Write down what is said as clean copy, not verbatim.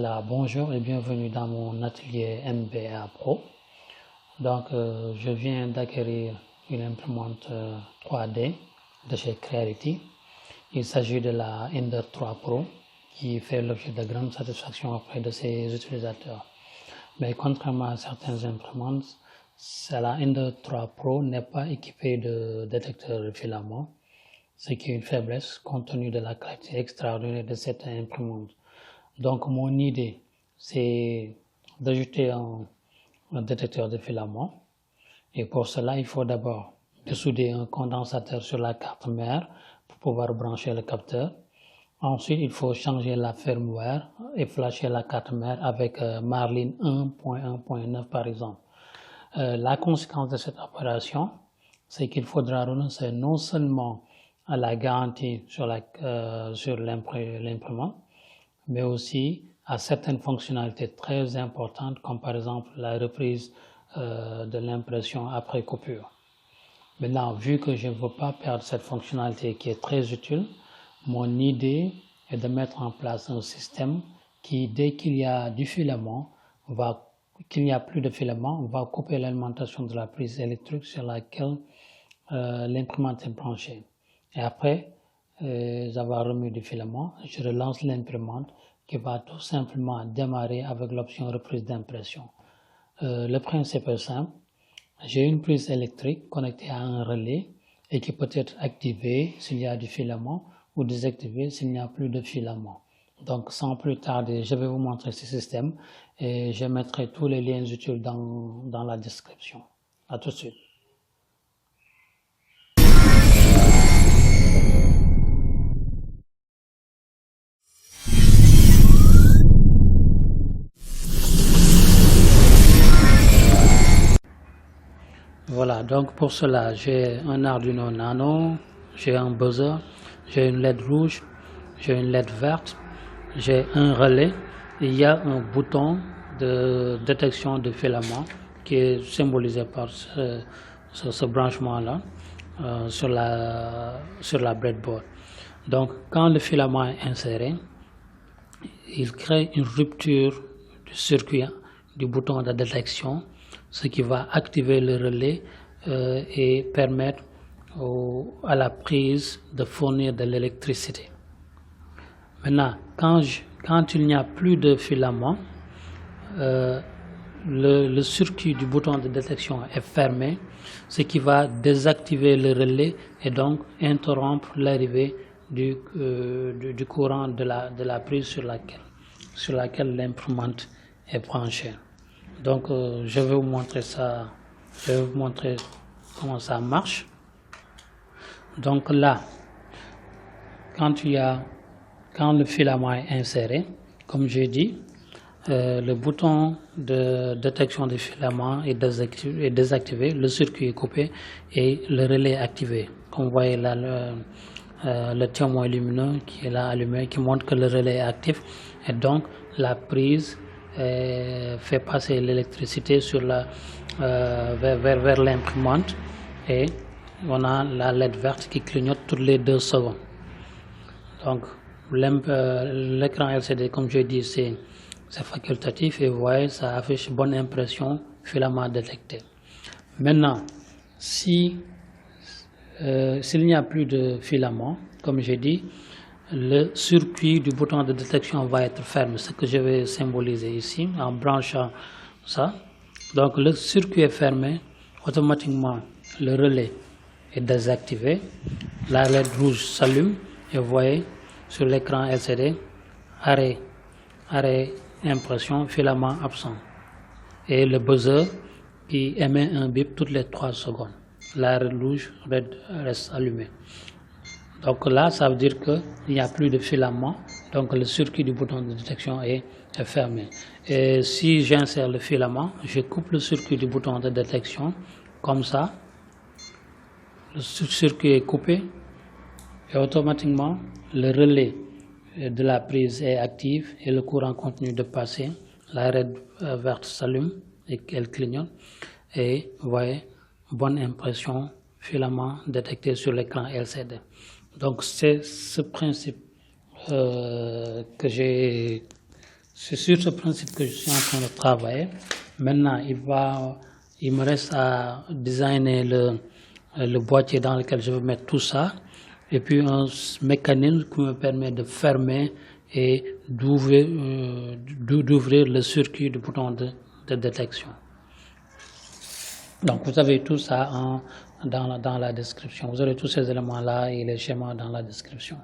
Voilà, bonjour et bienvenue dans mon atelier MBA Pro. Donc, je viens d'acquérir une imprimante 3D de chez Creality. Il s'agit de la Ender 3 Pro qui fait l'objet de grande satisfaction auprès de ses utilisateurs. Mais contrairement à certaines imprimantes, la Ender 3 Pro n'est pas équipée de détecteur de filament, ce qui est une faiblesse compte tenu de la qualité extraordinaire de cette imprimante. Donc, mon idée, c'est d'ajouter un détecteur de filament. Et pour cela, il faut d'abord dessouder un condensateur sur la carte mère pour pouvoir brancher le capteur. Ensuite, il faut changer la firmware et flasher la carte mère avec Marlin 1.1.9 par exemple. La conséquence de cette opération, c'est qu'il faudra renoncer non seulement à la garantie sur l'imprimante, mais aussi à certaines fonctionnalités très importantes, comme par exemple la reprise de l'impression après coupure. Maintenant, vu que je ne veux pas perdre cette fonctionnalité qui est très utile, mon idée est de mettre en place un système qui, dès qu'il y a du filament, qu'il n'y a plus de filament, va couper l'alimentation de la prise électrique sur laquelle l'imprimante est branchée. Et après avoir remis du filament, je relance l'imprimante qui va tout simplement démarrer avec l'option reprise d'impression. Le principe est simple. J'ai une prise électrique connectée à un relais et qui peut être activée s'il y a du filament ou désactivée s'il n'y a plus de filament. Donc sans plus tarder, je vais vous montrer ce système et je mettrai tous les liens utiles dans la description. À tout de suite. Voilà, donc pour cela, j'ai un Arduino Nano, j'ai un buzzer, j'ai une LED rouge, j'ai une LED verte, j'ai un relais. Il y a un bouton de détection de filament qui est symbolisé par ce branchement-là sur la breadboard. Donc, quand le filament est inséré, il crée une rupture du circuit du bouton de détection, ce qui va activer le relais et permettre à la prise de fournir de l'électricité. Maintenant, quand il n'y a plus de filament, le circuit du bouton de détection est fermé, ce qui va désactiver le relais et donc interrompre l'arrivée du courant de la prise sur laquelle l'imprimante est branchée. Donc, je vais vous montrer ça. Je vais vous montrer comment ça marche. Donc là, quand le filament est inséré, comme j'ai dit, le bouton de détection du filament est désactivé, le circuit est coupé et le relais est activé. Comme vous voyez là, le témoin lumineux qui est là allumé, qui montre que le relais est actif et donc la prise fait passer l'électricité vers l'imprimante et on a la LED verte qui clignote toutes les 2 secondes. Donc l'écran LCD, comme je dis, c'est facultatif et vous voyez, ça affiche bonne impression, filament détecté. Maintenant, s'il n'y a plus de filament, comme j'ai dit, le circuit du bouton de détection va être fermé, ce que je vais symboliser ici en branchant ça. Donc le circuit est fermé, automatiquement le relais est désactivé, la LED rouge s'allume et vous voyez sur l'écran LCD, arrêt impression, filament absent. Et le buzzer qui émet un bip toutes les 3 secondes. La LED rouge reste allumée. Donc là, ça veut dire qu'il n'y a plus de filament, donc le circuit du bouton de détection est fermé. Et si j'insère le filament, je coupe le circuit du bouton de détection, comme ça, le circuit est coupé et automatiquement le relais de la prise est actif et le courant continue de passer. La LED verte s'allume et elle clignote et vous voyez, bonne impression, filament détecté sur l'écran LCD. Donc c'est ce principe que j'ai C'est sur ce principe que je suis en train de travailler. Maintenant, il me reste à designer le boîtier dans lequel je vais mettre tout ça, et puis un mécanisme qui me permet de fermer et d'ouvrir le circuit du bouton de détection. Donc vous avez tout ça dans la description. Vous aurez tous ces éléments-là et les schémas dans la description.